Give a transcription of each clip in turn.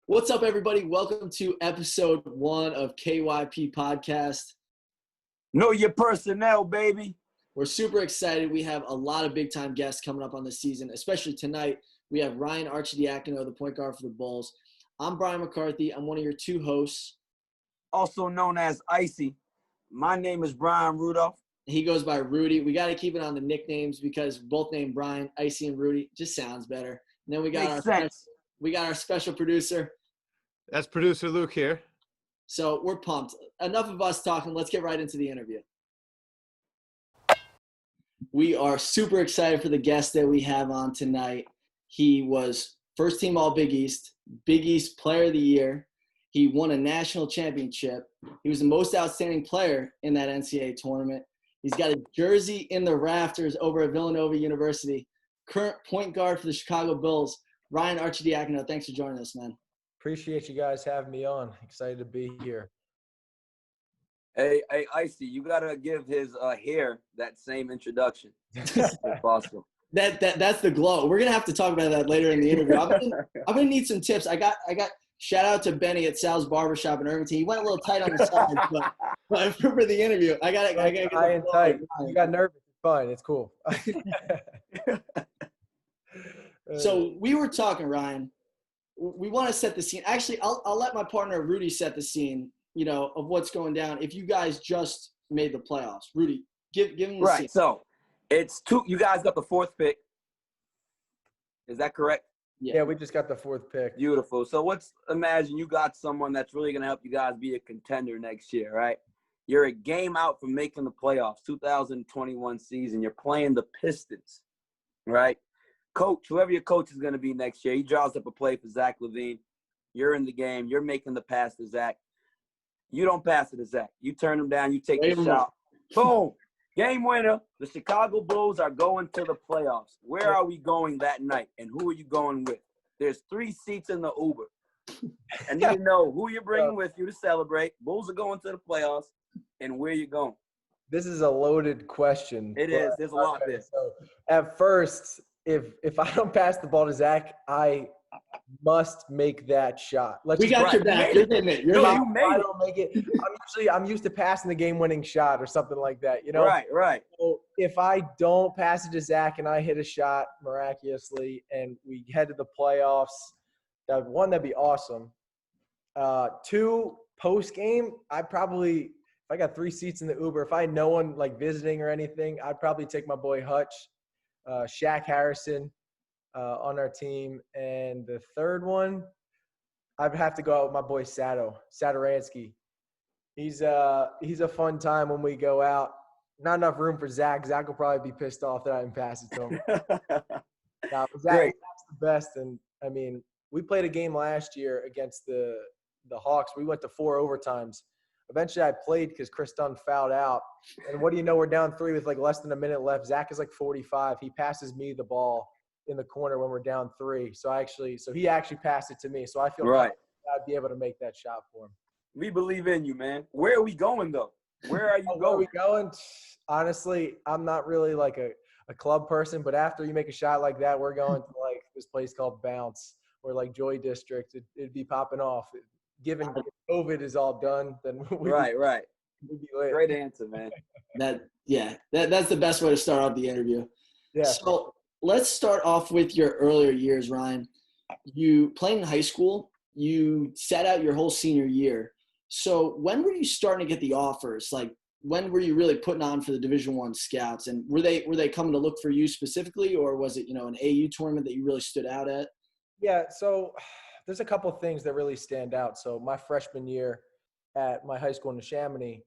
What's up, everybody? Welcome to episode 1 of KYP Podcast. Know your personnel, baby. We're super excited. We have a lot of big-time guests coming up on this season, especially tonight. We have Ryan Arcidiacono, the point guard for the Bulls. I'm Brian McCarthy. I'm one of your two hosts. Also known as Icey. My name is Brian Rudolph. He goes by Rudy. We got to keep it on the nicknames because both named Brian, Icey and Rudy. Just sounds better. And then we got our special producer. That's producer Luke here. So we're pumped. Enough of us talking. Let's get right into the interview. We are super excited for the guest that we have on tonight. He was first team All Big East Player of the Year. He won a national championship. He was the most outstanding player in that NCAA tournament. He's got a jersey in the rafters over at Villanova University. Current point guard for the Chicago Bulls, Ryan Arcidiacono. Thanks for joining us, man. Appreciate you guys having me on. Excited to be here. Hey, Icey, you gotta give his hair that same introduction. If possible. That's the glow. We're gonna have to talk about that later in the interview. I'm gonna need some tips. I got shout out to Benny at Sal's Barbershop in Irvington. He went a little tight on the side, but for the interview, I got tight. You got nervous. It's fine. It's cool. So we were talking, Ryan. We want to set the scene. Actually, I'll let my partner Rudy set the scene, of what's going down. If you guys just made the playoffs, Rudy, give him the scene. Right. So it's two. You guys got the 4th pick. Is that correct? Yeah, we just got the 4th pick. Beautiful. So imagine you got someone that's really gonna help you guys be a contender next year, right? You're a game out from making the playoffs, 2021 season. You're playing the Pistons, right? Coach, whoever your coach is going to be next year, he draws up a play for Zach LaVine. You're in the game. You're making the pass to Zach. You don't pass it to Zach. You turn him down. You take the shot. Boom. Game winner. The Chicago Bulls are going to the playoffs. Where are we going that night, and who are you going with? There's 3 seats in the Uber. I need to know who you're bringing with you to celebrate. Bulls are going to the playoffs, and where you going. This is a loaded question. It is. There's a lot there. So at first, if I don't pass the ball to Zach, I must make that shot. We got your back. You're in it. I don't make it. I'm used to passing the game-winning shot or something like that. Right. So if I don't pass it to Zach and I hit a shot miraculously and we head to the playoffs, that'd be awesome. 2, post-game, if I got 3 seats in the Uber, if I had no one like visiting or anything, I'd probably take my boy Hutch. Shaq Harrison on our team. And the 3rd one, I'd have to go out with my boy Satoransky. He's a fun time when we go out. Not enough room for Zach. Zach will probably be pissed off that I didn't pass it to him. Zach's the best. And, I mean, we played a game last year against the Hawks. We went to 4 overtimes. Eventually, I played because Chris Dunn fouled out. And what do you know? We're down 3 with like less than a minute left. Zach is like 45. He passes me the ball in the corner when we're down 3. So he actually passed it to me. So I feel like I'd be able to make that shot for him. We believe in you, man. Where are we going, though? Where are you going? Where are we going? Honestly, I'm not really like a club person. But after you make a shot like that, we're going to like this place called Bounce or like Joy District. It'd be popping off. Given COVID is all done, then we'd be lit. Great answer, man. That's the best way to start off the interview. Yeah. So let's start off with your earlier years, Ryan. You played in high school. You sat out your whole senior year. So when were you starting to get the offers? Like, when were you really putting on for the Division I scouts? And were they coming to look for you specifically, or was it an AU tournament that you really stood out at? Yeah. So there's a couple of things that really stand out. So my freshman year at my high school in Chamonix,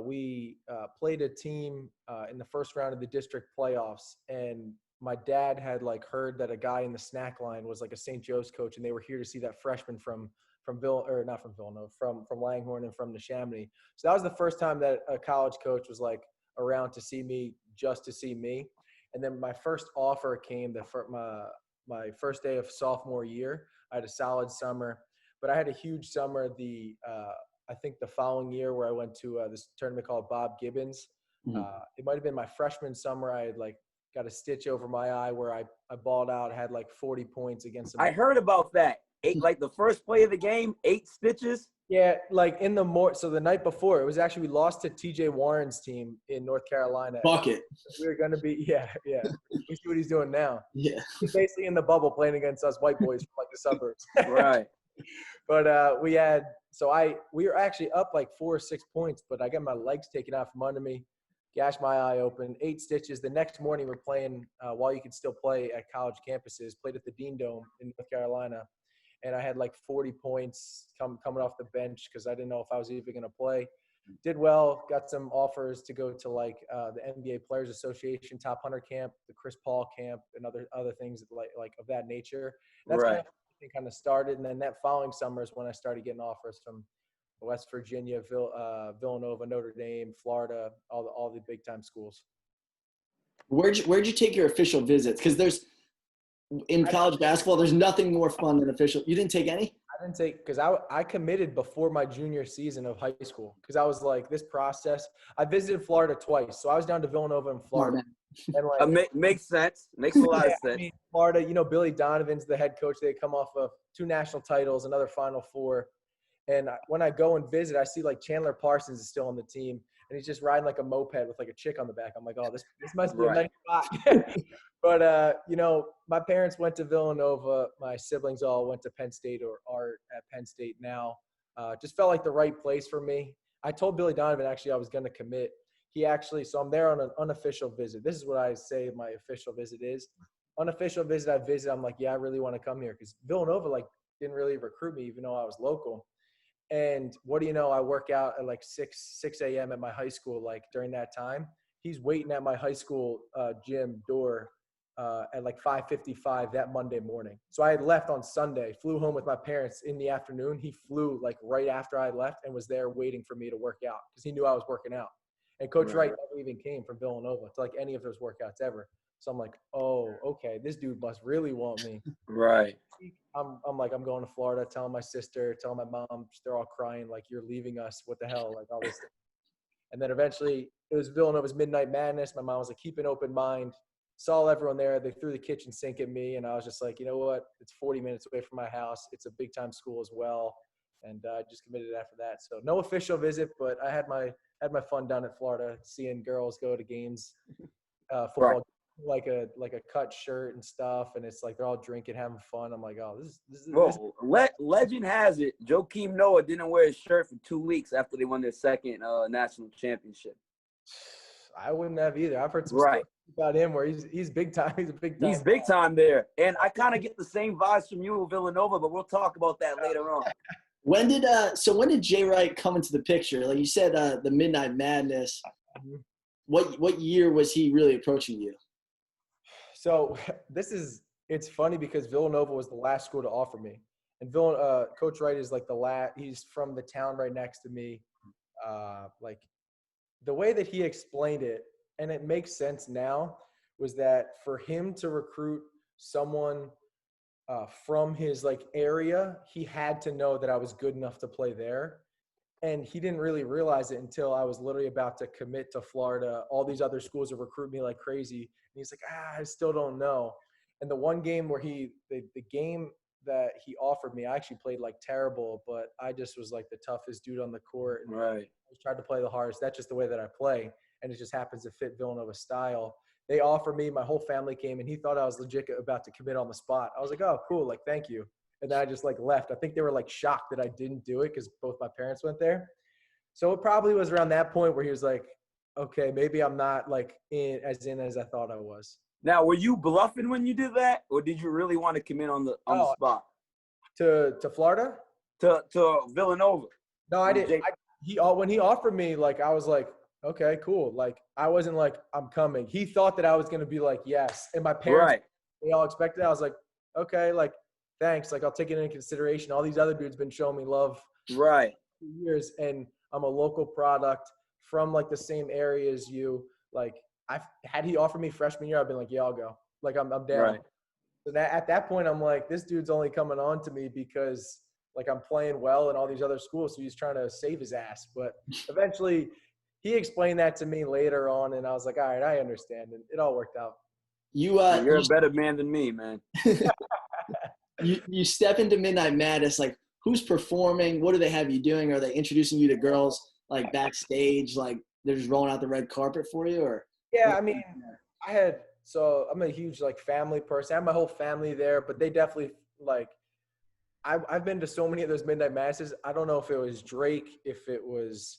we played a team in the first round of the district playoffs, and my dad had like heard that a guy in the snack line was like a St. Joe's coach, and they were here to see that freshman from Langhorne and from the Chamonix. So that was the first time that a college coach was like around to see me, just to see me. And then my first offer came my first day of sophomore year. I had a solid summer, but I had a huge summer I think the following year where I went to this tournament called Bob Gibbons. It might have been my freshman summer. I had like got a stitch over my eye where I balled out, had like 40 points against them. I heard about that. like the first play of the game, 8 stitches. Yeah, like so the night before, it was actually, we lost to TJ Warren's team in North Carolina. Bucket. We were going to be, yeah. We see what he's doing now. Yeah. He's basically in the bubble playing against us white boys from like the suburbs. Right. But we were actually up like 4 or 6 points, but I got my legs taken out from under me, gashed my eye open, 8 stitches. The next morning we're playing, while you could still play at college campuses, played at the Dean Dome in North Carolina. And I had like 40 points coming off the bench because I didn't know if I was even going to play. Did well, got some offers to go to like the NBA Players Association Top 100 camp, the Chris Paul camp, and other things like of that nature. That's kind of started. And then that following summer is when I started getting offers from West Virginia, Villanova, Notre Dame, Florida, all the big time schools. Where'd you take your official visits? Because in college basketball, there's nothing more fun than official. You didn't take any? I didn't take, because I committed before my junior season of high school, because I was like, this process. I visited Florida twice, so I was down to Villanova and Florida. And like, makes sense. Makes a lot of sense. I mean, Florida, Billy Donovan's the head coach. They come off of 2 national titles, another Final Four. And when I go and visit, I see like Chandler Parsons is still on the team, and he's just riding like a moped with like a chick on the back. I'm like, oh, this must be a nice spot. But, my parents went to Villanova. My siblings all went to Penn State or are at Penn State now. Just felt like the right place for me. I told Billy Donovan, actually, I was going to commit. So I'm there on an unofficial visit. This is what I say my official visit is. Unofficial visit, I'm like, yeah, I really want to come here. Because Villanova, like, didn't really recruit me, even though I was local. And what do you know? I work out at like 6 a.m. at my high school, like during that time. He's waiting at my high school gym door at like 5:55 that Monday morning. So I had left on Sunday, flew home with my parents in the afternoon. He flew like right after I left and was there waiting for me to work out because he knew I was working out. And Coach Wright never even came from Villanova to like any of those workouts ever. So I'm like, oh, okay, this dude must really want me. Right. I'm like, I'm going to Florida, telling my sister, telling my mom, they're all crying, like, you're leaving us. What the hell? Like all this stuff. And then eventually it was Villanova's Midnight Madness. My mom was like, keep an open mind. Saw everyone there. They threw the kitchen sink at me. And I was just like, you know what? It's 40 minutes away from my house. It's a big time school as well. And I just committed after that. So no official visit, but I had my fun down in Florida, seeing girls go to games, football, like a cut shirt and stuff. And it's like, they're all drinking, having fun. I'm like, oh, legend has it, Joakim Noah didn't wear his shirt for 2 weeks after they won their second national championship. I wouldn't have either. I've heard some stuff about him where he's big time. He's a big time. He's big time there. And I kind of get the same vibes from you with Villanova, but we'll talk about that later on. When did Jay Wright come into the picture? Like you said, the Midnight Madness. What year was he really approaching you? So it's funny because Villanova was the last school to offer me. And Coach Wright is like he's from the town right next to me. Like the way that he explained it, and it makes sense now, was that for him to recruit someone from his like area, he had to know that I was good enough to play there. And he didn't really realize it until I was literally about to commit to Florida. All these other schools would recruit me like crazy. And he's like, I still don't know. And the one game where the game that he offered me, I actually played like terrible, but I just was like the toughest dude on the court. And I tried to play the hardest. That's just the way that I play. And it just happens to fit Villanova's style. They offered me, my whole family came, and he thought I was legit about to commit on the spot. I was like, oh, cool. Like, thank you. And then I just like left. I think they were like shocked that I didn't do it because both my parents went there. So it probably was around that point where he was like, okay, maybe I'm not like in as I thought I was. Now, were you bluffing when you did that, or did you really want to commit on the spot? To Florida? To Villanova? No, I didn't. When he offered me, like, I was like, okay, cool. Like, I wasn't like, I'm coming. He thought that I was going to be like, yes. And my parents, they all expected it. I was like, okay, like, thanks. Like, I'll take it into consideration. All these other dudes been showing me love for years, and I'm a local product from like the same area as you. Like, had he offered me freshman year, I've been like, yeah, I'll go. Like, I'm down. Right. So at that point, I'm like, this dude's only coming on to me because like I'm playing well in all these other schools, so he's trying to save his ass. But eventually, he explained that to me later on, and I was like, all right, I understand, and it all worked out. You're a better man than me, man. you step into Midnight Madness, like who's performing? What do they have you doing? Are they introducing you to girls like backstage? Like they're just rolling out the red carpet for you, or? Yeah, I mean, I'm a huge like family person. I have my whole family there, but they definitely like. I've been to so many of those Midnight Masses. I don't know if it was Drake, if it was.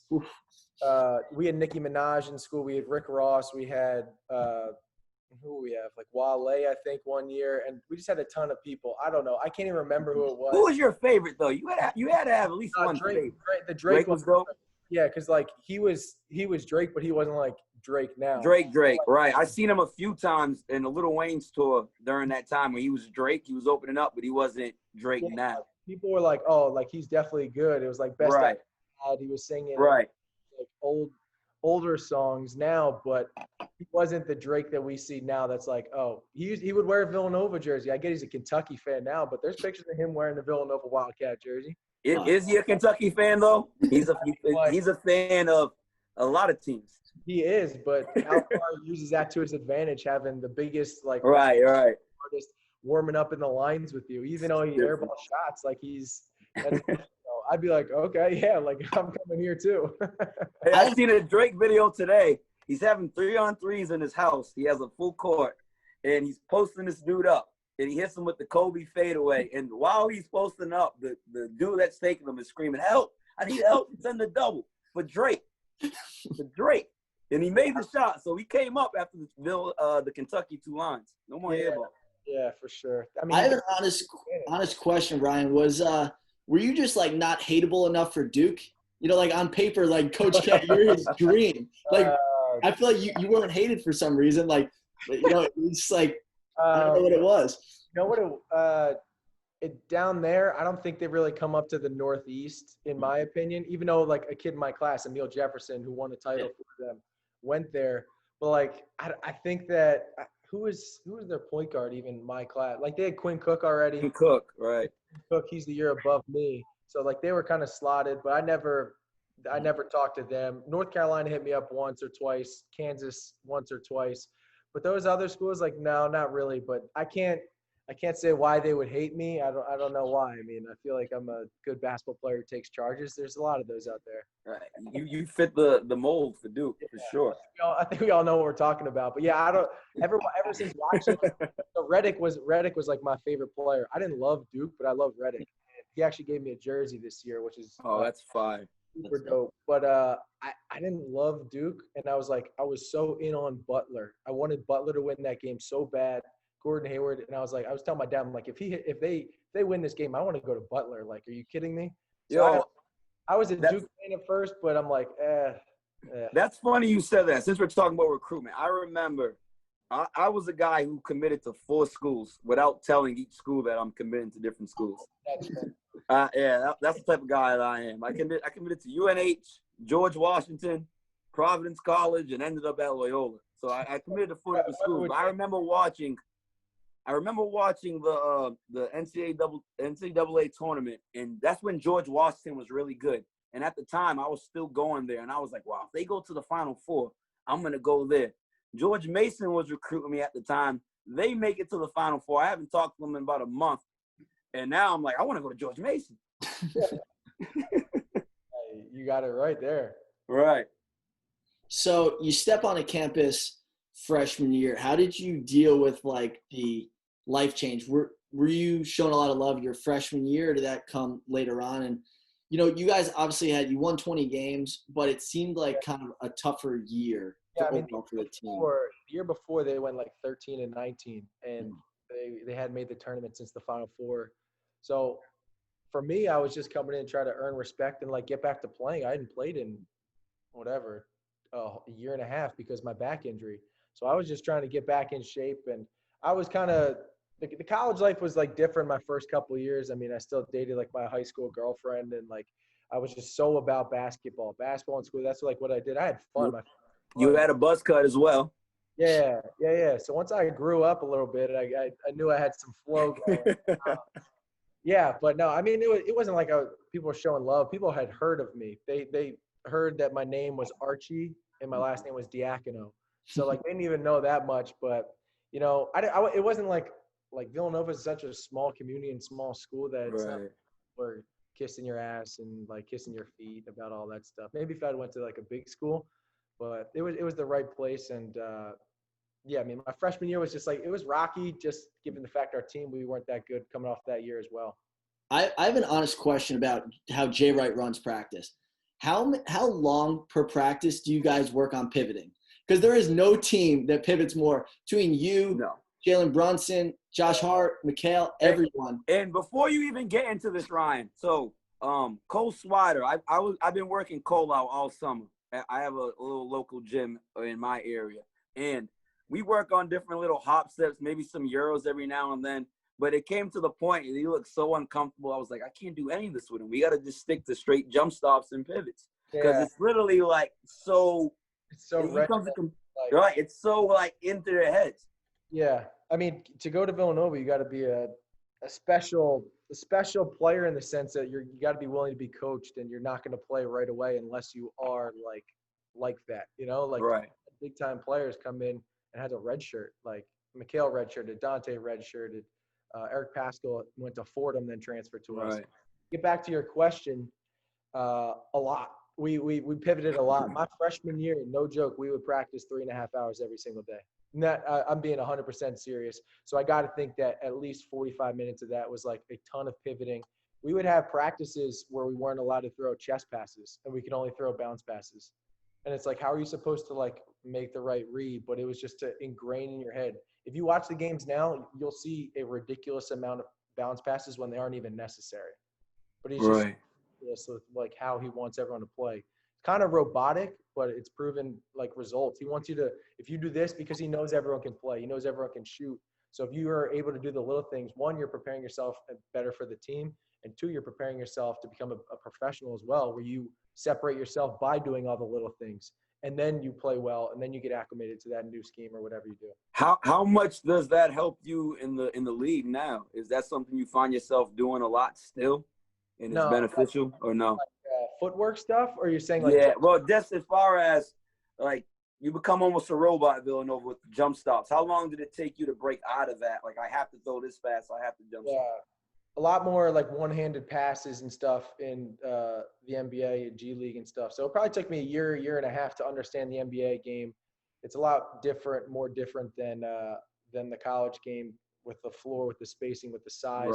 We had Nicki Minaj in school. We had Rick Ross. We had who we have like Wale, I think, one year, and we just had a ton of people. I don't know. I can't even remember who it was. Who was your favorite though? You had to have at least one Drake, favorite. The Drake was dope. Yeah, because like he was Drake, but he wasn't like Drake now. Drake, right. I seen him a few times in the Lil Wayne's tour during that time when he was Drake. He was opening up, but he wasn't Drake now. People were like, oh, like he's definitely good. It was like best right. he was singing right. like older songs now, but he wasn't the Drake that we see now. That's like, oh, he would wear a Villanova jersey. I get he's a Kentucky fan now, but there's pictures of him wearing the Villanova Wildcat jersey. Is he a Kentucky fan though? He's a fan of a lot of teams. He is, but Alfaro uses that to his advantage, having the biggest like right. artist warming up in the lines with you, even though he airball shots. Like I'd be like, okay, yeah, like I'm coming here too. Hey, I seen a Drake video today. He's having 3-on-3s in his house. He has a full court, and he's posting this dude up. And he hits him with the Kobe fadeaway. And while he's posting up, the dude that's taking him is screaming, help, I need help. Send the double for Drake. And he made the shot. So he came up after the Kentucky 2 lines. No more airball. Yeah, for sure. I mean, I have an honest question, Ryan. Were you just like not hateable enough for Duke? You know, like on paper, like Coach Cat, you're his dream. Like I feel like you weren't hated for some reason. Like, you know, it's like I don't know what it was. You know what? Down there, I don't think they really come up to the Northeast, in my opinion. Even though, like, a kid in my class, Emil Jefferson, who won a title for them, went there. But like, I think that who was their point guard? Even my class, like they had Quinn Cook already. Quinn Cook, right? Cook, he's the year above me. So like they were kind of slotted, but I never talked to them. North Carolina hit me up once or twice. Kansas once or twice. But those other schools, like, no, not really. But I can't say why they would hate me. I don't know why. I mean, I feel like I'm a good basketball player who takes charges. There's a lot of those out there. Right. You fit the mold for Duke, for sure. I think we all know what we're talking about. But yeah, I don't ever since watching so Redick was like my favorite player. I didn't love Duke, but I love Redick. He actually gave me a jersey this year, which is that's fine. Super dope. But I didn't love Duke, and I was so in on Butler. I wanted Butler to win that game so bad. Gordon Hayward, and I was telling my dad, I'm like, if they win this game, I want to go to Butler. Like, are you kidding me? So I was a Duke fan at first, but I'm like, That's funny you said that. Since we're talking about recruitment, I remember I was a guy who committed to 4 schools without telling each school that I'm committing to different schools. That's the type of guy that I am. I committed to UNH, George Washington, Providence College, and ended up at Loyola. So I committed to 4 different schools. But I remember watching the NCAA tournament, and that's when George Washington was really good. And at the time, I was still going there, and I was like, wow, if they go to the Final Four, I'm going to go there. George Mason was recruiting me at the time. They make it to the Final Four. I haven't talked to them in about a month. And now I'm like, I want to go to George Mason. You got it right there. Right. So you step on a campus freshman year. How did you deal with like the life change? Were you showing a lot of love your freshman year, or did that come later on? And you know, you guys obviously you won 20 games, but it seemed like kind of a tougher year. Yeah, I mean, for the team. The year before they went like 13-19, and they had made the tournament since the Final Four. So for me, I was just coming in and trying to earn respect and like get back to playing. I hadn't played in a year and a half because of my back injury. So I was just trying to get back in shape, and I was kind of the college life was like different my first couple of years. I mean, I still dated like my high school girlfriend, and like I was just so about basketball in school. That's like what I did. I had fun. You had a buzz cut as well. Yeah. So once I grew up a little bit, I knew I had some flow going. But no, I mean, it wasn't like people were showing love. People had heard of me. They heard that my name was Archie and my last name was Diacono. So like they didn't even know that much. But you know, it wasn't like like Villanova is such a small community and small school that it's not Right. we're kissing your ass and like kissing your feet about all that stuff. Maybe if I went to like a big school, but it was the right place. And yeah, I mean, my freshman year was just like, it was rocky, just given the fact our team, we weren't that good coming off that year as well. I have an honest question about how Jay Wright runs practice. How long per practice do you guys work on pivoting? Because there is no team that pivots more between you, No. Jalen Brunson, Josh Hart, Mikhail, everyone. And before you even get into this, Ryan, so Cole Swider, I've been working Cole out all summer. I have a little local gym in my area, and we work on different little hop steps, maybe some euros every now and then. But it came to the point, and he looked so uncomfortable. I was like, I can't do any of this with him. We got to just stick to straight jump stops and pivots, because it's literally like so. It's so right. It's so like into their heads. Yeah, I mean, to go to Villanova, you got to be a special player in the sense that you got to be willing to be coached, and you're not going to play right away unless you are like that. You know, like Right. big time players come in and has a red shirt, like Mikhail redshirted, Dante redshirted, Eric Pascal went to Fordham, then transferred to us. Right. Get back to your question, a lot. We pivoted a lot. My freshman year, no joke, we would practice 3.5 hours every single day. And that, I'm being 100% serious. So I got to think that at least 45 minutes of that was like a ton of pivoting. We would have practices where we weren't allowed to throw chest passes and we could only throw bounce passes. And it's like, how are you supposed to like make the right read? But it was just to ingrain in your head. If you watch the games now, you'll see a ridiculous amount of bounce passes when they aren't even necessary. But he's just with like how he wants everyone to play. It's kind of robotic, but it's proven like results. He wants you to, if you do this, because he knows everyone can play, he knows everyone can shoot. So if you are able to do the little things, one, you're preparing yourself better for the team, and two, you're preparing yourself to become a professional as well, where you separate yourself by doing all the little things, and then you play well, and then you get acclimated to that new scheme or whatever you do. How much does that help you in the league now? Is that something you find yourself doing a lot still? And it's beneficial or no? Footwork stuff, or you're saying like – Yeah, well, just as far as like you become almost a robot at Villanova with jump stops. How long did it take you to break out of that? Like, I have to throw this fast, I have to jump stop. A lot more like one-handed passes and stuff in the NBA and G League and stuff. So it probably took me a year and a half to understand the NBA game. It's a lot different, more different than the college game with the floor, with the spacing, with the size,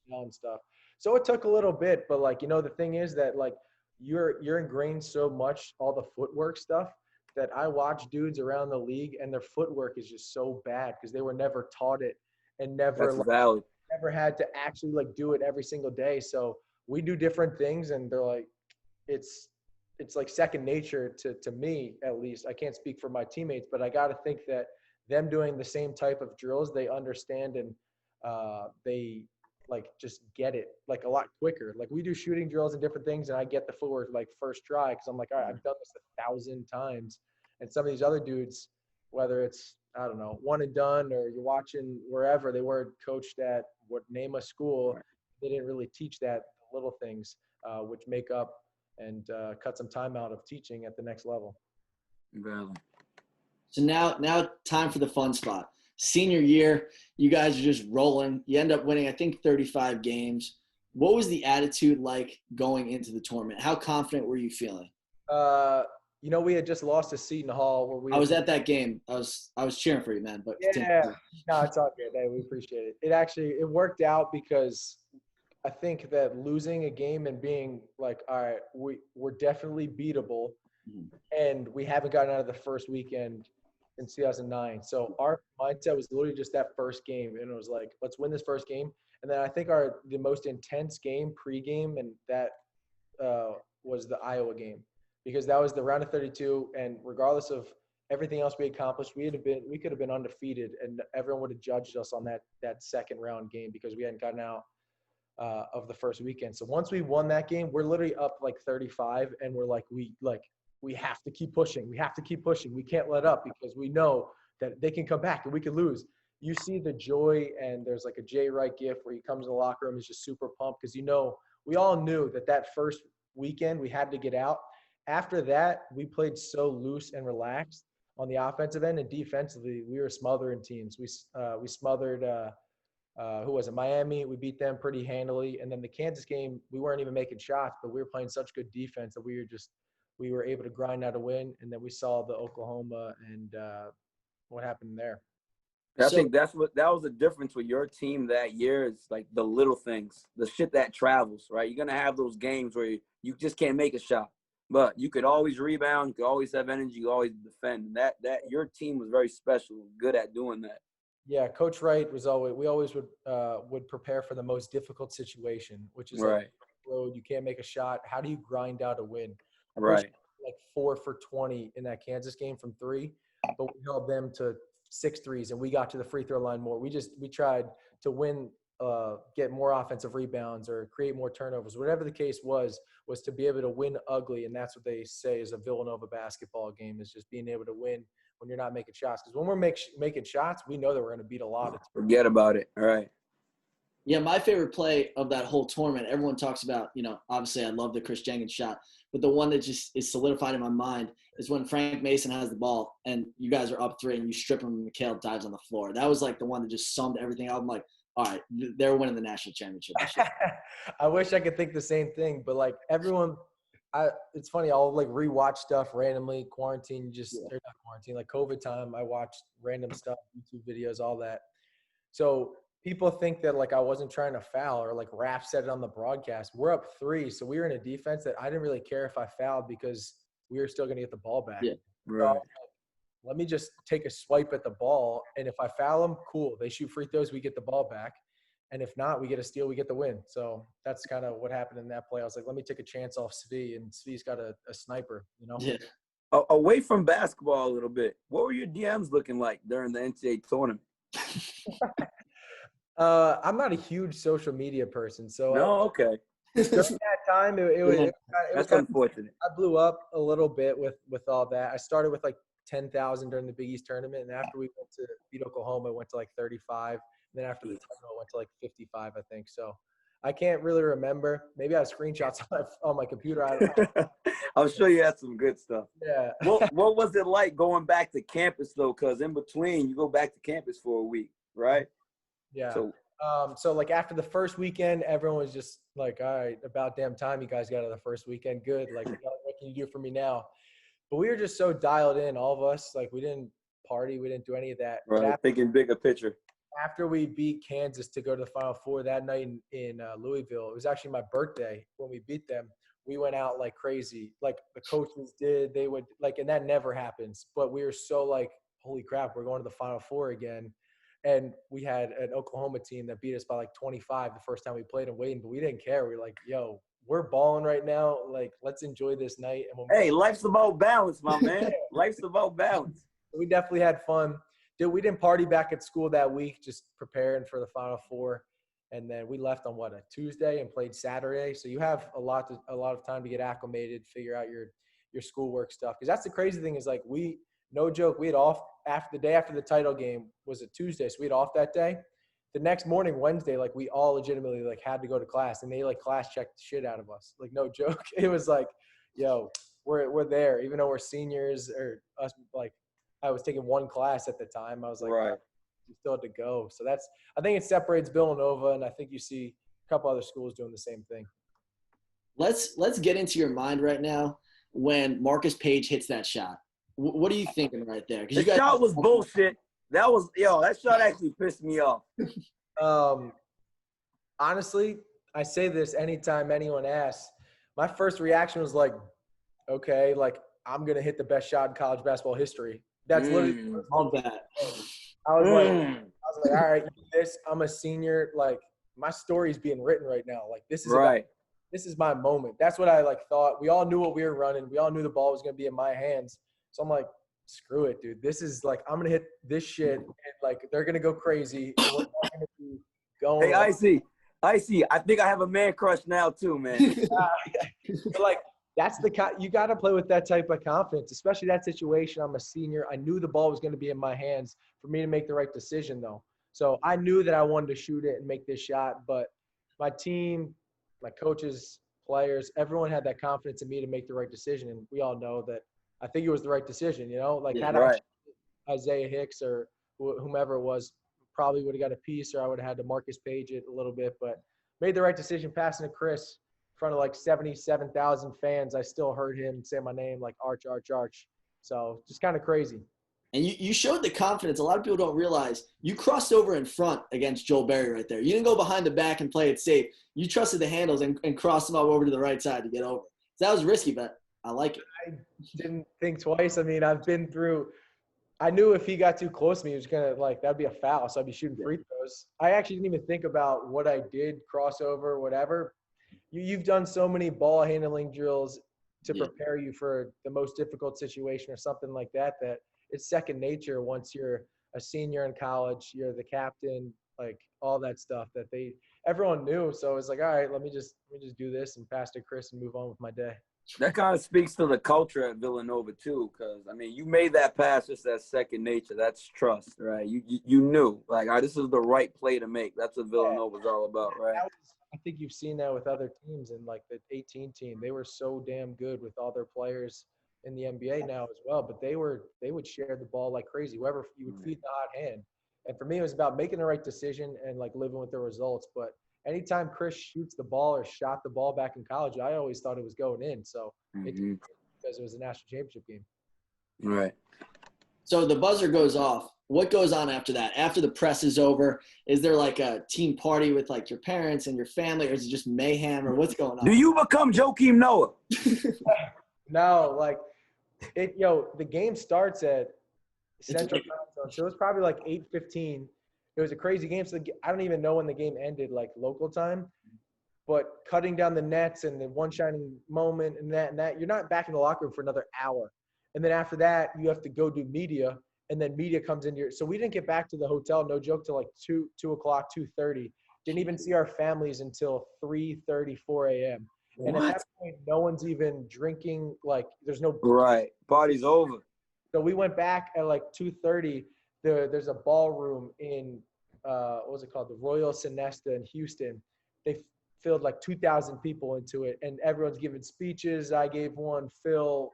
and stuff. So it took a little bit, but like, you know, the thing is that like you're ingrained so much, all the footwork stuff, that I watch dudes around the league and their footwork is just so bad because they were never taught it and never had to actually like do it every single day. So we do different things, and they're like, it's like second nature to me, at least. I can't speak for my teammates, but I got to think that them doing the same type of drills, they understand, and they like just get it like a lot quicker. Like we do shooting drills and different things, and I get the footwork like first try because I'm like, all right, I've done this 1,000 times. And some of these other dudes, whether it's, I don't know, one and done, or you're watching wherever, they weren't coached at name a school. They didn't really teach that little things, which make up and cut some time out of teaching at the next level. Really? So now time for the fun spot. Senior year, you guys are just rolling. You end up winning, I think, 35 games. What was the attitude like going into the tournament? How confident were you feeling? You know, we had just lost to Seton Hall. Where I was at that game. I was cheering for you, man. But no, it's all good. Hey, we appreciate it. It worked out because I think that losing a game and being like, all right, we're definitely beatable, and we haven't gotten out of the first weekend in 2009. So our mindset was literally just that first game, and it was like, let's win this first game. And then I think the most intense game pregame, and that was the Iowa game, because that was the round of 32, and regardless of everything else we accomplished, we could have been undefeated, and everyone would have judged us on that second round game because we hadn't gotten out of the first weekend. So once we won that game, we're literally up like 35, and we're like, we have to keep pushing. We have to keep pushing. We can't let up because we know that they can come back and we could lose. You see the joy, and there's like a Jay Wright gif where he comes in the locker room, is just super pumped because, you know, we all knew that first weekend we had to get out. After that, we played so loose and relaxed on the offensive end, and defensively we were smothering teams. We smothered who was it? Miami. We beat them pretty handily. And then the Kansas game, we weren't even making shots, but we were playing such good defense that we were able to grind out a win. And then we saw the Oklahoma and what happened there. I think that was the difference with your team that year is like the little things, the shit that travels, right? You're gonna have those games where you just can't make a shot, but you could always rebound, you could always have energy, you could always defend. And that your team was very special, good at doing that. Yeah, Coach Wright we always would prepare for the most difficult situation, which is right. Road, you can't make a shot. How do you grind out a win? Right. Like 4 for 20 in that Kansas game from 3, but we held them to 6 threes, and we got to the free throw line more. We tried to win, get more offensive rebounds or create more turnovers. Whatever the case was to be able to win ugly, and that's what they say is a Villanova basketball game, is just being able to win when you're not making shots. Because when we're making shots, we know that we're going to beat a lot of teams. Forget about it. All right. Yeah, my favorite play of that whole tournament, everyone talks about, obviously I love the Chris Jenkins shot, but the one that just is solidified in my mind is when Frank Mason has the ball and you guys are up 3 and you strip him and Mikhail dives on the floor. That was like the one that just summed everything up. I'm like, all right, they're winning the national championship this year. I wish I could think the same thing, but like everyone it's funny, I'll like rewatch stuff randomly, quarantine, or not quarantine, like COVID time, I watched random stuff, YouTube videos, all that. So people think that like I wasn't trying to foul, or like Raph said it on the broadcast. We're up 3, so we were in a defense that I didn't really care if I fouled because we were still going to get the ball back. Yeah, right. So, let me just take a swipe at the ball, and if I foul them, cool. They shoot free throws, we get the ball back. And if not, we get a steal, we get the win. So that's kind of what happened in that play. I was like, let me take a chance off Svi, and Svi's got a sniper, Yeah. Away from basketball a little bit, what were your DMs looking like during the NCAA tournament? I'm not a huge social media person, so Okay. during that time, it was That's unfortunate. I blew up a little bit with all that. I started with like 10,000 during the Big East tournament, and after we went to beat Oklahoma, it went to like 35. And then after the title, it went to like 55, I think. So I can't really remember. Maybe I have screenshots on my computer. I'm sure you had some good stuff. Yeah. What was it like going back to campus though? Because in between, you go back to campus for a week, right? Yeah. So like after the first weekend, everyone was just like, all right, about damn time you guys got out of the first weekend. Good. Like, what can you do for me now? But we were just so dialed in, all of us. Like, we didn't party. We didn't do any of that. Right. Thinking bigger picture. After we beat Kansas to go to the Final Four that night in Louisville, it was actually my birthday when we beat them. We went out like crazy. Like the coaches did. They would like, and that never happens. But we were so like, holy crap, we're going to the Final Four again. And we had an Oklahoma team that beat us by like 25 the first time we played in Wayne, but we didn't care. We were like, yo, we're balling right now. Like, let's enjoy this night. And hey, life's about balance, my man. Life's about balance. We definitely had fun. We didn't party back at school that week, just preparing for the Final Four. And then we left on a Tuesday and played Saturday. So you have a lot of time to get acclimated, figure out your schoolwork stuff. Because that's the crazy thing is like no joke, we had off after the day after the title game was a Tuesday, so we had off that day. The next morning, Wednesday, like we all legitimately like had to go to class, and they like class checked the shit out of us. Like no joke, it was like, yo, we're there, even though we're seniors or us. Like I was taking one class at the time. I was like, right. We still had to go. So I think it separates Villanova, and I think you see a couple other schools doing the same thing. Let's get into your mind right now when Marcus Page hits that shot. What are you thinking right there? The shot was bullshit. That shot actually pissed me off. Honestly, I say this anytime anyone asks. My first reaction was like, okay, like I'm going to hit the best shot in college basketball history. That's literally all that. I was like, all right, I'm a senior. Like my story's being written right now. Like this is right. This is my moment. That's what I like thought. We all knew what we were running. We all knew the ball was going to be in my hands. So I'm like, screw it, dude. This is like, I'm going to hit this shit. And like, they're going to go crazy. And we're not going to be going. Hey, Icey. I think I have a man crush now too, man. But like, that's you got to play with that type of confidence, especially that situation. I'm a senior. I knew the ball was going to be in my hands for me to make the right decision though. So I knew that I wanted to shoot it and make this shot, but my team, my coaches, players, everyone had that confidence in me to make the right decision. And we all know that I think it was the right decision, like had I Isaiah Hicks or whomever it was probably would have got a piece, or I would have had to Marcus Page it a little bit, but made the right decision passing to Chris in front of like 77,000 fans. I still heard him say my name like Arch, Arch, Arch. So just kind of crazy. And you showed the confidence. A lot of people don't realize you crossed over in front against Joel Berry right there. You didn't go behind the back and play it safe. You trusted the handles and crossed them up over to the right side to get over. So that was risky, but I like it. I didn't think twice. I mean, I've been through – I knew if he got too close to me, he was going to, like, that would be a foul, so I'd be shooting free throws. I actually didn't even think about what I did, crossover, whatever. You've done so many ball handling drills to prepare you for the most difficult situation or something like that, that it's second nature once you're a senior in college, you're the captain, like all that stuff that everyone knew. So it's like, all right, let me just do this and pass to Chris and move on with my day. That kind of speaks to the culture at Villanova too, because I mean, you made that pass just as second nature. That's trust, right? You knew, like, all right, this is the right play to make. That's what Villanova's all about, right? I think you've seen that with other teams, and like the 18 team, they were so damn good with all their players in the NBA now as well. But they would share the ball like crazy. Whoever you would feed the hot hand. And for me, it was about making the right decision and like living with the results. But anytime Chris shoots the ball or shot the ball back in college, I always thought it was going in. So because it was a national championship game. Right. So the buzzer goes off. What goes on after that? After the press is over, is there like a team party with like your parents and your family, or is it just mayhem, or what's going on? Do you become Joakim Noah? No, like the game starts at Central Time Zone, so it was probably like 8:15. It was a crazy game. So I don't even know when the game ended, like local time. But cutting down the nets and the one shining moment and that, you're not back in the locker room for another hour. And then after that, you have to go do media, and then media comes in here. So we didn't get back to the hotel, no joke, till like 2 o'clock, 2:30. Didn't even see our families until 3:30, 4 a.m. And at that point, no one's even drinking. Like, there's no – Right. Party's over. So we went back at like 2:30. There's a ballroom in what was it called? The Royal Sonesta in Houston. They filled like 2,000 people into it, and everyone's giving speeches. I gave one. Phil,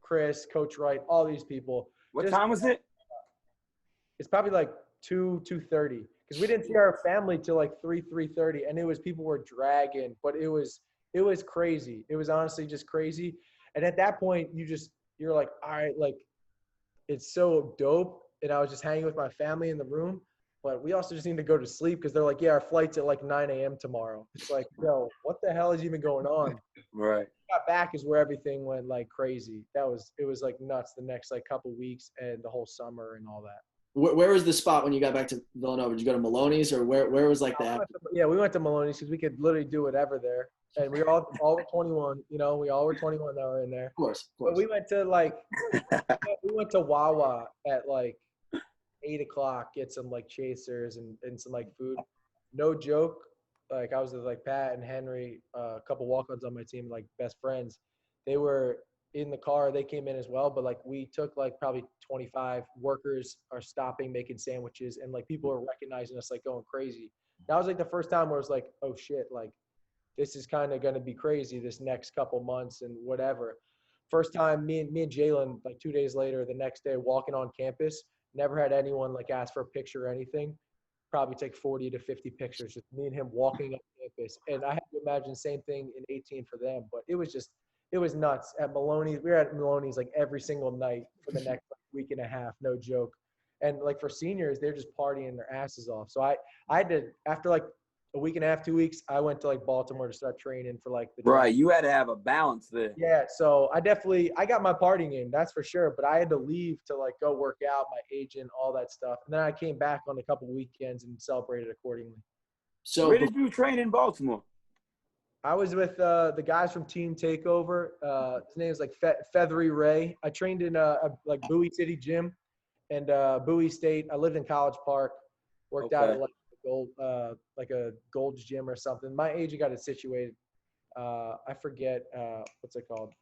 Chris, Coach Wright, all these people. What time was it? It's probably like 2:30 because we didn't see our family till like 3:30, and it was people were dragging, but it was crazy. It was honestly just crazy. And at that point, you're like, all right, like it's so dope. And I was just hanging with my family in the room, but we also just need to go to sleep because they're like, yeah, our flight's at like 9 a.m. tomorrow. It's like, yo, what the hell is even going on? Right. Got back is where everything went like crazy. It was like nuts the next like couple weeks and the whole summer and all that. Where was the spot when you got back to Villanova? Did you go to Maloney's, or where was like that? Yeah, we went to Maloney's because we could literally do whatever there. And we all were 21, we all were 21 that were in there. Of course. But we went to we went to Wawa at like 8 o'clock, get some like chasers and some like food. No joke. Like I was with like Pat and Henry, a couple walk-ons on my team, like best friends. They were in the car. They came in as well, but like we took like probably 25 workers are stopping, making sandwiches, and like people are recognizing us, like going crazy. That was like the first time where it was like, oh shit, like this is kind of going to be crazy this next couple months and whatever. First time me and Jalen, like 2 days later, the next day walking on campus, never had anyone like ask for a picture or anything. Probably take 40 to 50 pictures, just me and him walking up campus. And I have to imagine the same thing in 18 for them, but it was nuts. At Maloney's, we were at Maloney's like every single night for the next week and a half, no joke. And like for seniors, they're just partying their asses off. So I had to, after like a week and a half, 2 weeks, I went to like Baltimore to start training for like the draft. Right. You had to have a balance there. Yeah. So I got my partying in, that's for sure. But I had to leave to like go work out, my agent, all that stuff. And then I came back on a couple weekends and celebrated accordingly. So where did you train in Baltimore? I was with the guys from Team Takeover. His name is like Feathery Ray. I trained in like Bowie City Gym and Bowie State. I lived in College Park. Worked out at like a Gold's Gym or something. My agent got it situated. I forget what's it called,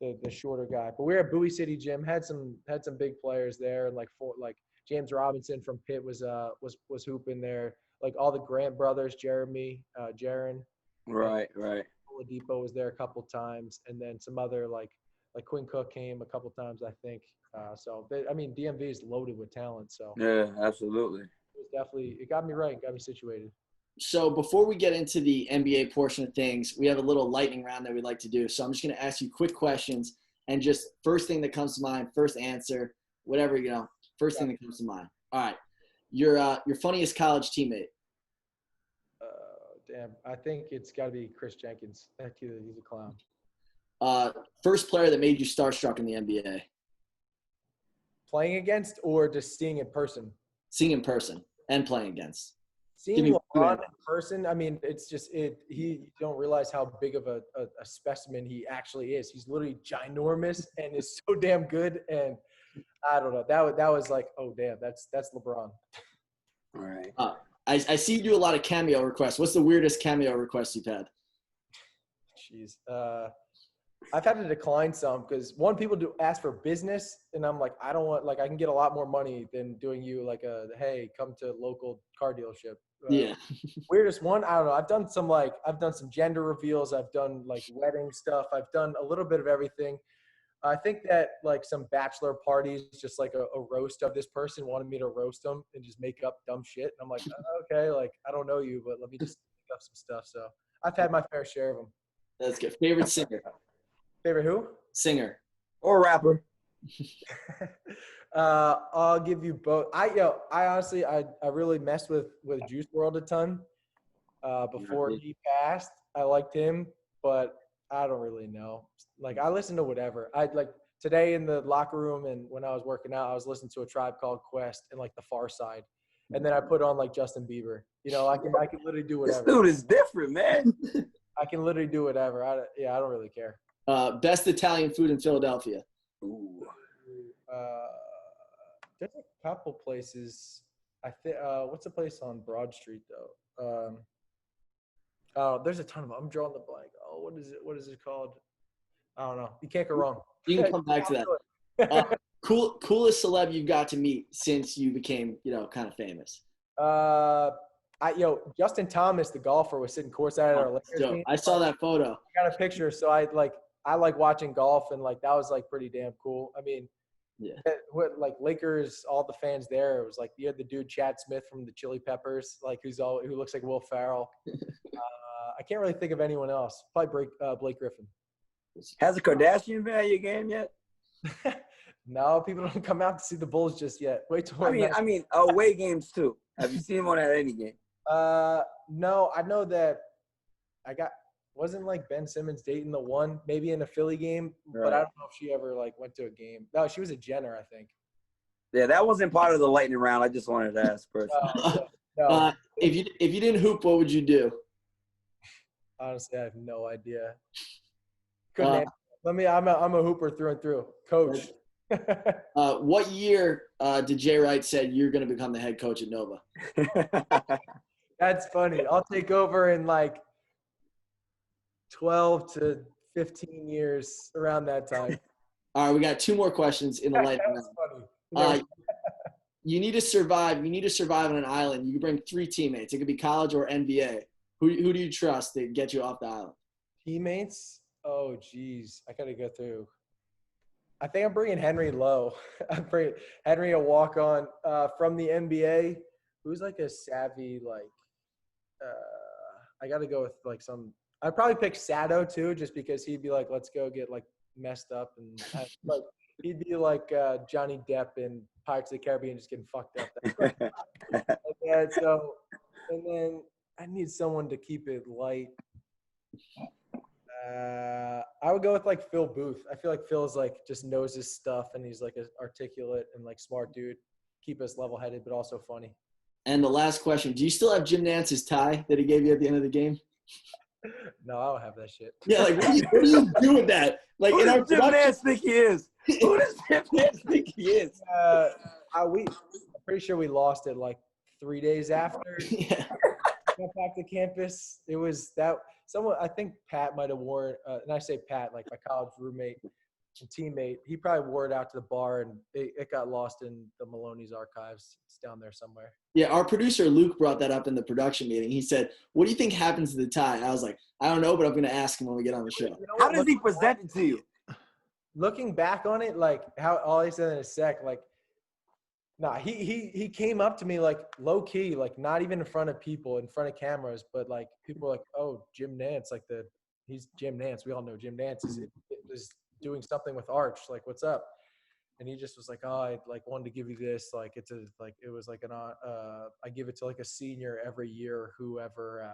the shorter guy. But we were at Bowie City Gym. Had some big players there, and like James Robinson from Pitt was hooping there. Like all the Grant brothers, Jeremy, Jaron. Right. Oladipo was there a couple times, and then some other like Like Quinn Cook came a couple times, I think. DMV is loaded with talent. So Yeah, absolutely. it got me right, got me situated. So before we get into the NBA portion of things, we have a little lightning round that we'd like to do. So I'm just going to ask you quick questions and just first thing that comes to mind, first answer, whatever, first thing that comes to mind. All right. Your funniest college teammate. Damn, I think it's got to be Chris Jenkins. He's a clown. First player that made you starstruck in the NBA. Playing against or just seeing in person? Seeing in person and playing against. Seeing LeBron in person, I mean, it's just you don't realize how big of a specimen he actually is. He's literally ginormous and is so damn good. And I don't know. That was like, oh damn, that's LeBron. All right. I see you do a lot of cameo requests. What's the weirdest cameo request you've had? Jeez. I've had to decline some because people do ask for business, and I'm like, I don't want, like, I can get a lot more money than doing you like hey, come to local car dealership. Yeah. Weirdest one, I don't know. I've done some gender reveals. I've done like wedding stuff. I've done a little bit of everything. I think that like some bachelor parties, just like a roast of this person wanted me to roast them and just make up dumb shit. And I'm like, okay, like I don't know you, but let me just make up some stuff. So I've had my fair share of them. That's good. Favorite singer? Favorite who? Singer. Or rapper. I'll give you both. I honestly, I really messed with Juice WRLD a ton before he passed. I liked him, but I don't really know. Like I listen to whatever. I like today in the locker room and when I was working out, I was listening to A Tribe Called Quest and like The Far Side, and then I put on like Justin Bieber. I can literally do whatever. This dude is different, man. I can literally do whatever. I don't really care. Best Italian food in Philadelphia. Ooh. There's a couple places. I think. What's the place on Broad Street though? There's a ton of them. I'm drawing the blank. Oh, what is it? What is it called? I don't know. You can't go wrong. You can come back to that. Coolest celeb you've got to meet since you became, kind of famous. Justin Thomas, the golfer, was sitting courtside at our Lakers game. I saw that photo. I got a picture, so I like watching golf, and like that was like pretty damn cool. I mean, yeah, like Lakers, all the fans there. It was like you had the dude Chad Smith from the Chili Peppers, like who looks like Will Ferrell. I can't really think of anyone else. Probably Blake Griffin. Has a Kardashian been at your game yet? No, people don't come out to see the Bulls just yet. Wait till I mean, away games too. Have you seen one at any game? No, I know that wasn't like Ben Simmons dating the one, maybe in a Philly game, right. But I don't know if she ever like went to a game. No, she was a Jenner, I think. Yeah, that wasn't part of the lightning round. I just wanted to ask personally. No. If you didn't hoop, what would you do? Honestly, I have no idea. I'm a hooper through and through. Coach. What year did Jay Wright said you're going to become the head coach at Nova? That's funny. I'll take over in like 12 to 15 years, around that time. All right, we got two more questions in the lightning round. You need to survive. You need to survive on an island. You can bring 3 teammates. It could be college or NBA. Who do you trust to get you off the island? Teammates? Oh, geez. I got to go through. I think I'm bringing Henry Lowe. I'm bringing Henry a walk-on from the NBA. Who's like a savvy, like I got to go with like some – I'd probably pick Sato too, just because he'd be like, let's go get like messed up. And like he'd be like Johnny Depp in Pirates of the Caribbean just getting fucked up. And then I need someone to keep it light. I would go with like Phil Booth. I feel like Phil's like just knows his stuff and he's like an articulate and like smart dude. Keep us level-headed, but also funny. And the last question: do you still have Jim Nance's tie that he gave you at the end of the game? No, I don't have that shit. Yeah, like what do you do with that? Like, Who does Jim Nance think he is? Who does Jim Nance think he is? I'm pretty sure we lost it like 3 days after. Yeah. Went back to campus. It was that someone. I think Pat might have worn. And I say Pat, like my college roommate and teammate. He probably wore it out to the bar, and it got lost in the Maloney's archives. It's down there somewhere. Yeah, our producer Luke brought that up in the production meeting. He said, "What do you think happens to the tie?" I was like, "I don't know, but I'm going to ask him when we get on the show." How does he present it to you? looking back on it, like how all he said in a sec, like, nah, he came up to me like low key, like not even in front of people, in front of cameras, but like people were like, oh, Jim Nance, like he's Jim Nance. We all know Jim Nance is doing something with Arch. Like, what's up? And he just was like, oh, I like wanted to give you this. Like, it was like I give it to like a senior every year, whoever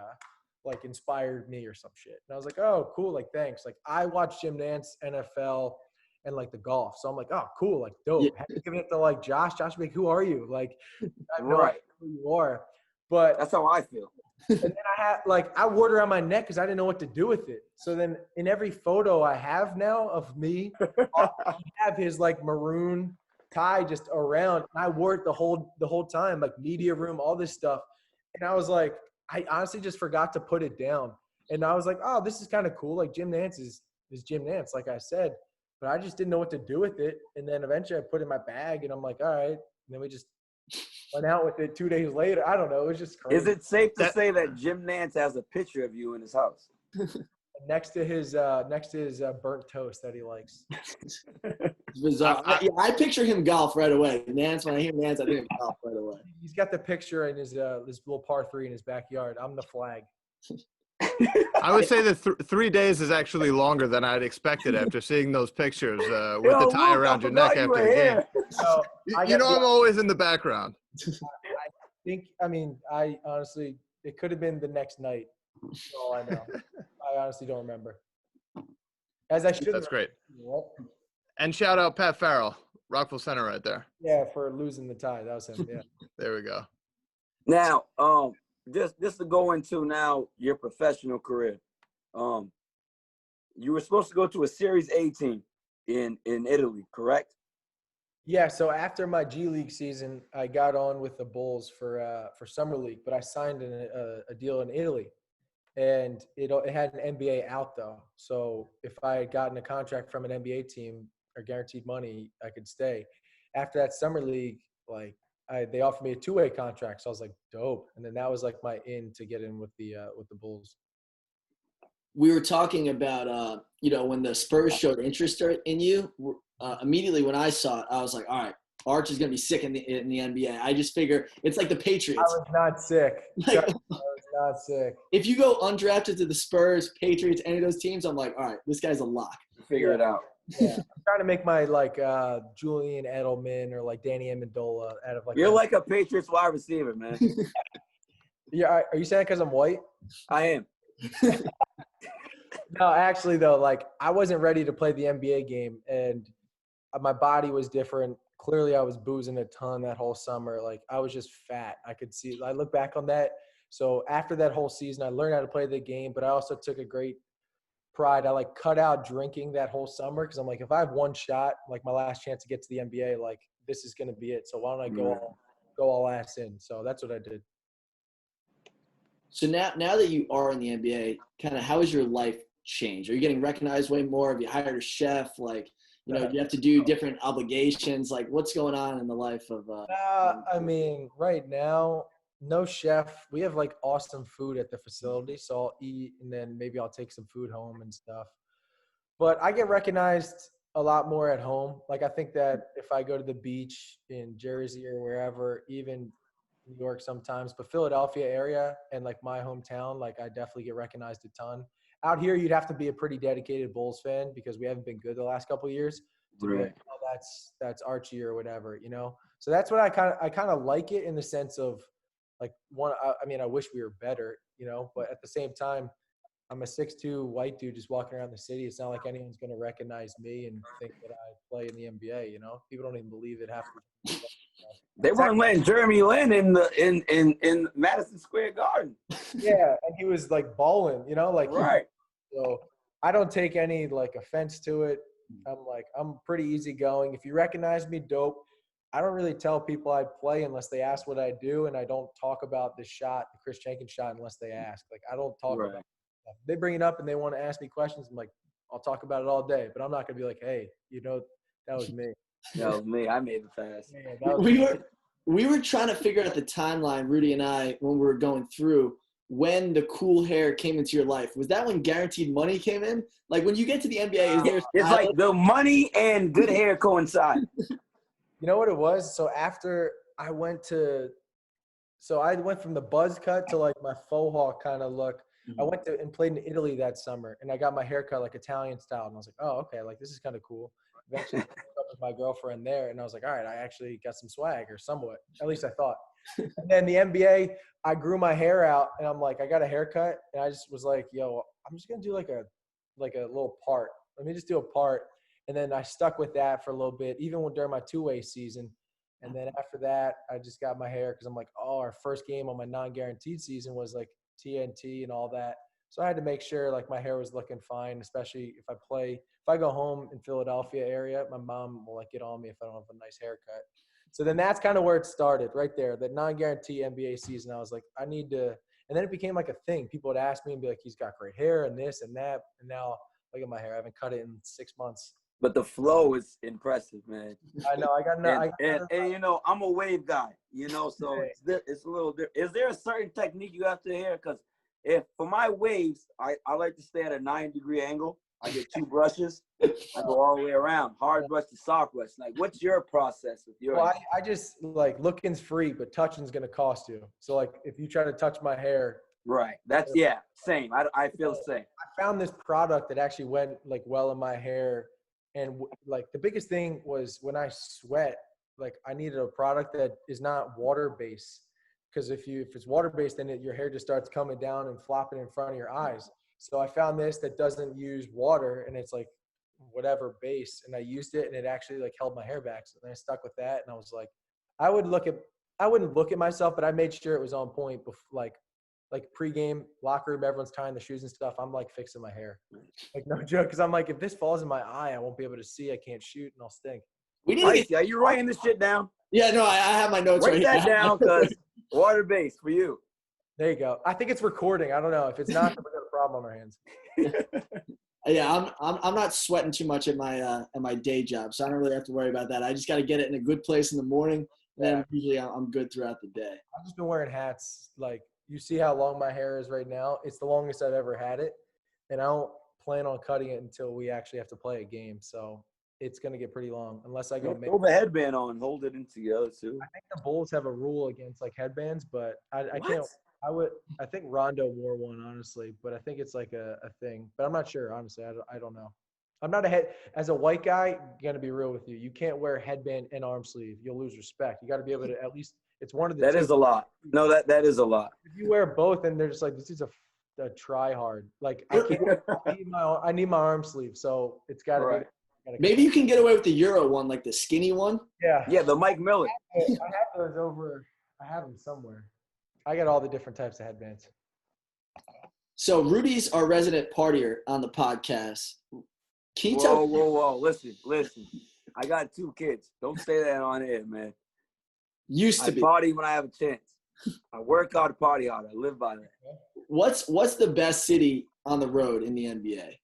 like inspired me or some shit. And I was like, oh, cool. Like, thanks. Like, I watched Jim Nance, NFL, and like the golf. So I'm like, oh, cool. Like, dope. Yeah. Had to give it to like Josh. Josh would be like, who are you? Like, I have no Right. idea who you are. But That's how I feel. and then I wore it around my neck because I didn't know what to do with it. So then in every photo I have now of me, I have his like maroon tie just around. And I wore it the whole time, like media room, all this stuff. And I was like, I honestly just forgot to put it down. And I was like, oh, this is kind of cool. Like Jim Nance is Jim Nance, like I said. But I just didn't know what to do with it. And then eventually I put it in my bag and I'm like, all right. And then we just went out with it 2 days later. I don't know. It was just crazy. Is it safe to say that Jim Nance has a picture of you in his house? Next to his burnt toast that he likes. It's bizarre. I picture him golf right away. Nance, when I hear Nance, I think of golf right away. He's got the picture in his little par 3 in his backyard. I'm the flag. I would say that 3 days is actually longer than I'd expected after seeing those pictures with the tie around your neck after the game. So, I'm always in the background. I honestly, it could have been the next night. That's all I know. I honestly don't remember. As I should. That's great. And shout out Pat Farrell, Rockville Center right there. Yeah, for losing the tie. That was him. Yeah. There we go. Now, just to go into now your professional career. You were supposed to go to a Series A team in Italy, correct? Yeah, so after my G League season, I got on with the Bulls for summer league, but I signed a deal in Italy, and it had an NBA out though. So if I had gotten a contract from an NBA team or guaranteed money, I could stay. After that summer league, like they offered me a 2-way contract, so I was like, dope. And then that was like my in to get in with the Bulls. We were talking about, when the Spurs showed interest in you, immediately when I saw it, I was like, all right, Arch is going to be sick in the NBA. I just figure it's like the Patriots. I was not sick. I was not sick. If you go undrafted to the Spurs, Patriots, any of those teams, I'm like, all right, this guy's a lock. Figure it out. Yeah. I'm trying to make my Julian Edelman or like Danny Amendola out of like. You're like a Patriots wide receiver, man. Yeah, are you saying because I'm white? I am. No, actually though, like I wasn't ready to play the NBA game, and my body was different. Clearly, I was boozing a ton that whole summer. Like I was just fat. I could see. I look back on that. So after that whole season, I learned how to play the game, but I also took a great pride. I like cut out drinking that whole summer because I'm like, if I have one shot, like my last chance to get to the NBA, like this is gonna be it. So why don't I go all ass in? So that's what I did. So now that you are in the NBA, kind of how has your life changed? Are you getting recognized way more? Have you hired a chef? Like, do you have to do different obligations? Like, what's going on in the life of? Right now, no chef. We have like awesome food at the facility, so I'll eat and then maybe I'll take some food home and stuff. But I get recognized a lot more at home. Like I think that if I go to the beach in Jersey or wherever, even New York sometimes, but Philadelphia area and like my hometown, like I definitely get recognized a ton. Out here, you'd have to be a pretty dedicated Bulls fan because we haven't been good the last couple of years to be like, oh, that's Archie or whatever, So that's what I kind of like it in the sense of like I wish we were better, but at the same time, I'm a 6'2" white dude just walking around the city. It's not like anyone's going to recognize me and think that I play in the NBA, People don't even believe it half the time. They weren't letting Jeremy Lin in Madison Square Garden. Yeah, and he was like balling, Right. So I don't take any like offense to it. I'm pretty easygoing. If you recognize me, dope. I don't really tell people I play unless they ask what I do, and I don't talk about the Chris Jenkins shot, unless they ask. Like I don't talk about it. If they bring it up and they want to ask me questions, I'm like, I'll talk about it all day. But I'm not gonna be like, hey, that was me. That was me. I made the pass. Yeah, We were trying to figure out the timeline, Rudy and I, when we were going through when the cool hair came into your life? Was that when guaranteed money came in? Like when you get to the NBA, is there? It's like the money and good hair coincide. You know what it was? So after I went from the buzz cut to like my faux hawk kind of look. I went to and played in Italy that summer, and I got my hair cut like Italian style, and I was like, oh, okay, like this is kind of cool. Eventually, I hooked up with my girlfriend there, and I was like, all right, I actually got some swag, or somewhat. At least I thought. And then the NBA, I grew my hair out, and I'm like, I got a haircut, and I just was like, yo, I'm just gonna do like a little part. Let me just do a part, and then I stuck with that for a little bit, even during my two-way season. And then after that, I just got my hair because I'm like, oh, our first game on my non-guaranteed season was like TNT and all that. So I had to make sure like my hair was looking fine, especially if I go home in Philadelphia area, my mom will like get on me if I don't have a nice haircut. So then that's kind of where it started right there. That non-guaranteed NBA season, I was like, I need to, and then it became like a thing. People would ask me and be like, he's got great hair and this and that. And now look at my hair. I haven't cut it in 6 months. But the flow is impressive, man. I know. And you know, I'm a wave guy, you know, so it's a little different. Is there a certain technique you have to hear? Because if for my waves, I like to stay at a 90-degree angle. I get 2 brushes. I go all the way around, hard brush to soft brush. Like, what's your process with your? Well, I just like looking's free, but touching's gonna cost you. So like, if you try to touch my hair, right? That's same. I feel the same. I found this product that actually went like well in my hair. And like the biggest thing was when I sweat, like I needed a product that is not water based, because if it's water based, then your hair just starts coming down and flopping in front of your eyes. So I found this that doesn't use water, and it's like whatever base, and I used it, and it actually like held my hair back. So then I stuck with that, and I was like, I wouldn't look at myself, but I made sure it was on point before, like pregame, locker room, everyone's tying the shoes and stuff. I'm like fixing my hair. Like no joke. Cause I'm like, if this falls in my eye, I won't be able to see. I can't shoot and I'll stink. Icey, are you writing this shit down? Yeah, no, I have my notes Write right that down because water based for you. There you go. I think it's recording. I don't know. If it's not, we got a problem on our hands. Yeah, I'm not sweating too much at my day job, so I don't really have to worry about that. I just got to get it in a good place in the morning, and then usually I'm good throughout the day. I've just been wearing hats. Like, you see how long my hair is right now? It's the longest I've ever had it, and I don't plan on cutting it until we actually have to play a game. So it's going to get pretty long unless I go. Throw the headband on, hold it in together too. I think the Bulls have a rule against like headbands, but I can't. I think Rondo wore one, honestly, but I think it's like a thing. But I'm not sure, honestly. I don't know. I'm not as a white guy, going to be real with you. You can't wear headband and arm sleeve. You'll lose respect. You got to be able to at least. It's one of the. That is a lot. No, that is a lot. If you wear both, and they're just like, this is a try hard. Like I can't. I need my arm sleeve, so it's got to be. Maybe you can get away with the Euro one, like the skinny one. Yeah. Yeah, the Mike Miller. I have those over. I have them somewhere. I got all the different types of headbands. So Rudy's our resident partier on the podcast. Whoa. Listen. I got 2 kids. Don't say that on air, man. Used to be. I party when I have a chance. I work hard, party hard. I live by that. What's the best city on the road in the NBA?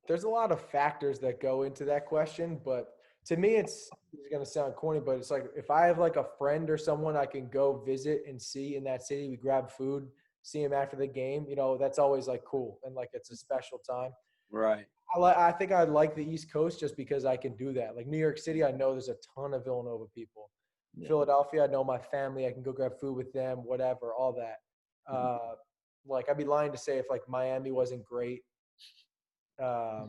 There's a lot of factors that go into that question, but to me, it's going to sound corny, but it's like if I have like a friend or someone I can go visit and see in that city, we grab food, see him after the game, you know, that's always like cool. And like, it's a special time. Right. I think I like the East Coast just because I can do that. Like New York City, I know there's a ton of Villanova people. Yeah. Philadelphia, I know my family. I can go grab food with them, whatever, all that. Like I'd be lying to say if like Miami wasn't great. All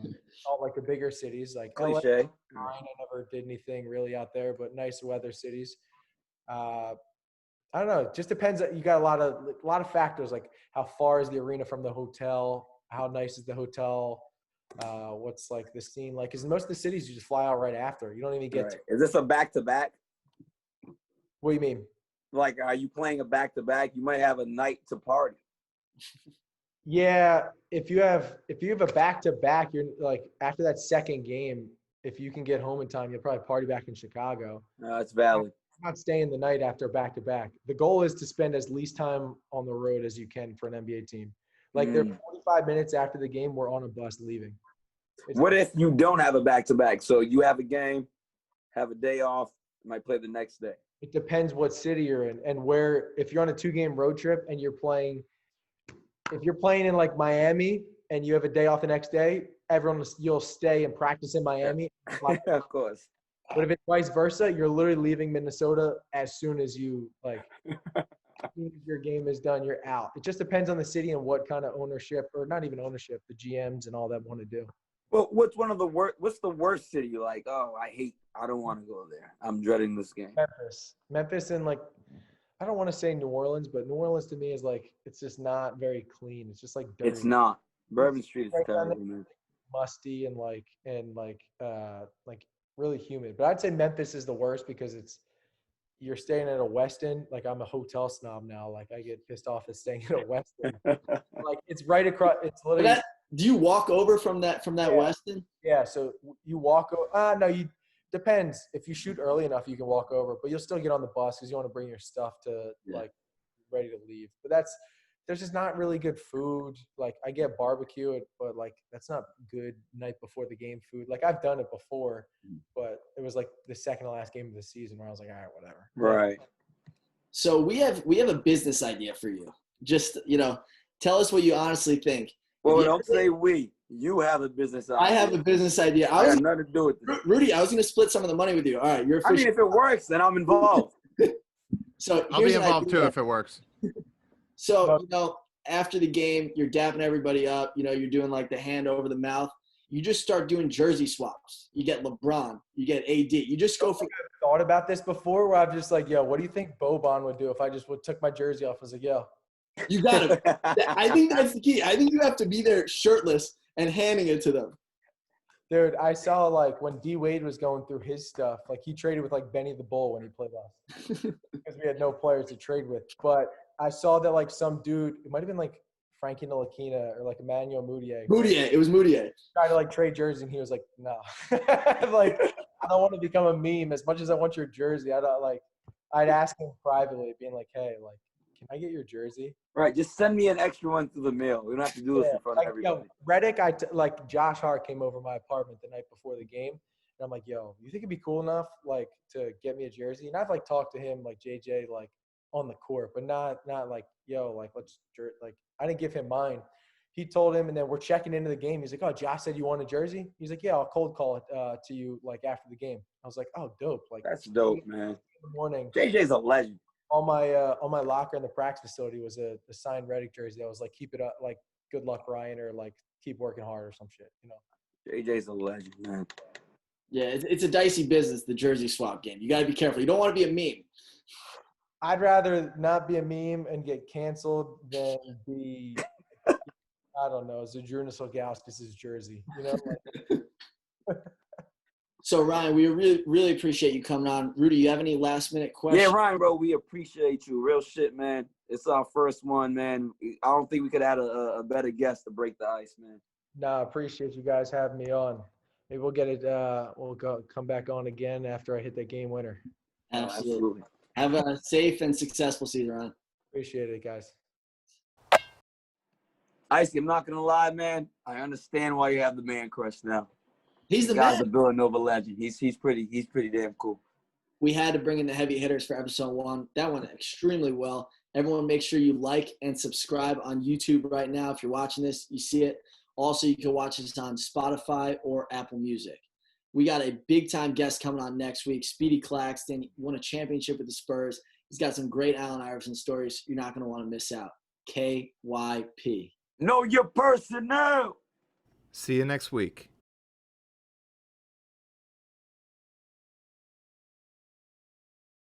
like the bigger cities like cliche. LA, I never did anything really out there, but nice weather cities. I don't know. It just depends. You got a lot of factors like how far is the arena from the hotel? How nice is the hotel? What's like the scene like? Because in most of the cities, you just fly out right after. You don't even get to. Is this a back-to-back? What do you mean? Like, are you playing a back-to-back? You might have a night to party. Yeah, if you have a back-to-back, you're like after that second game, if you can get home in time, you'll probably party back in Chicago. That's valid. I'm not staying the night after back-to-back. The goal is to spend as least time on the road as you can for an NBA team. Like they're 45 minutes after the game, we're on a bus leaving. What if you don't have a back-to-back? So you have a game, have a day off, might play the next day. it depends what city you're in and where. If you're on a 2-game road trip and if you're playing in like Miami and you have a day off the next day, you'll stay and practice in Miami. Of course. But if it's vice versa, you're literally leaving Minnesota as soon as your game is done, you're out. It just depends on the city and what kind of ownership, or not even ownership, the GMs and all that want to do. Well, what's the worst city you're like, oh, I don't want to go there. I'm dreading this game. Memphis and like, I don't want to say New Orleans, but New Orleans to me is like, it's just not very clean. It's just like dirty. It's not. Bourbon Street is terrible, man. Musty and really humid. But I'd say Memphis is the worst because you're staying at a Westin. Like, I'm a hotel snob now. Like, I get pissed off at staying at a Westin. Like, it's right across. It's literally. Do you walk over from that Westin? Yeah. So you walk over. No, depends. If you shoot early enough, you can walk over, but you'll still get on the bus because you want to bring your stuff to like ready to leave. But there's just not really good food. Like, I get barbecue, but like that's not good night before the game food. Like, I've done it before, but it was like the second to last game of the season where I was like, all right, whatever. Right. So we have a business idea for you. Just, tell us what you honestly think. Well, don't say we. You have a business idea. I have a business idea. I got nothing to do with this. Rudy, I was going to split some of the money with you. All right, you're official. I mean, if it works, then I'm involved. So I'll be involved too if it works. So, after the game, you're dapping everybody up. You're doing like the hand over the mouth. You just start doing jersey swaps. You get LeBron. You get AD. You just go for – I've thought about this before where I'm just like, yo, what do you think Boban would do if I just took my jersey off? I was like, yo. You got it. I think that's the key. I think you have to be there shirtless and handing it to them. Dude, I saw like when D Wade was going through his stuff, like he traded with like Benny the Bull when he played last because we had no players to trade with. But I saw that like some dude, it might have been like Frankie Ntilikina or like Emmanuel Mudiay. It was Mudiay. Tried to like trade jerseys and he was like, no. Like, I don't want to become a meme as much as I want your jersey. I'd ask him privately, being like, hey, like, can I get your jersey? Right, just send me an extra one through the mail. We don't have to do this in front of everybody. Reddick, Josh Hart came over my apartment the night before the game, and I'm like, yo, you think it'd be cool enough, like, to get me a jersey? And I've, like, talked to him, like, JJ, like, on the court, but not like, yo, like, I didn't give him mine. He told him, and then we're checking into the game. He's like, oh, Josh said you want a jersey? He's like, yeah, I'll cold call it to you, like, after the game. I was like, oh, dope. Like, that's dope, man. In the morning. JJ's a legend. On my locker in the practice facility was a signed Reddick jersey that was like, keep it up, like, good luck, Ryan, or like, keep working hard or some shit, JJ's a legend, man. Yeah, it's a dicey business, the jersey swap game. You got to be careful. You don't want to be a meme. I'd rather not be a meme and get canceled than be, I don't know, Zydrunas Ilgauskas' jersey, So, Ryan, we really, really appreciate you coming on. Rudy, you have any last-minute questions? Yeah, Ryan, bro, we appreciate you. Real shit, man. It's our first one, man. I don't think we could have a better guest to break the ice, man. Nah, appreciate you guys having me on. Maybe we'll get it we'll come back on again after I hit that game winner. Absolutely. Have a safe and successful season, Ryan. Appreciate it, guys. Icey, I'm not going to lie, man. I understand why you have the man crush now. He's the guy's man. a Villanova legend. He's pretty damn cool. We had to bring in the heavy hitters for episode 1. That went extremely well. Everyone make sure you like and subscribe on YouTube right now. If you're watching this, you see it. Also, you can watch us on Spotify or Apple Music. We got a big-time guest coming on next week. Speedy Claxton won a championship with the Spurs. He's got some great Allen Iverson stories you're not going to want to miss out. KYP. Know your personnel. See you next week.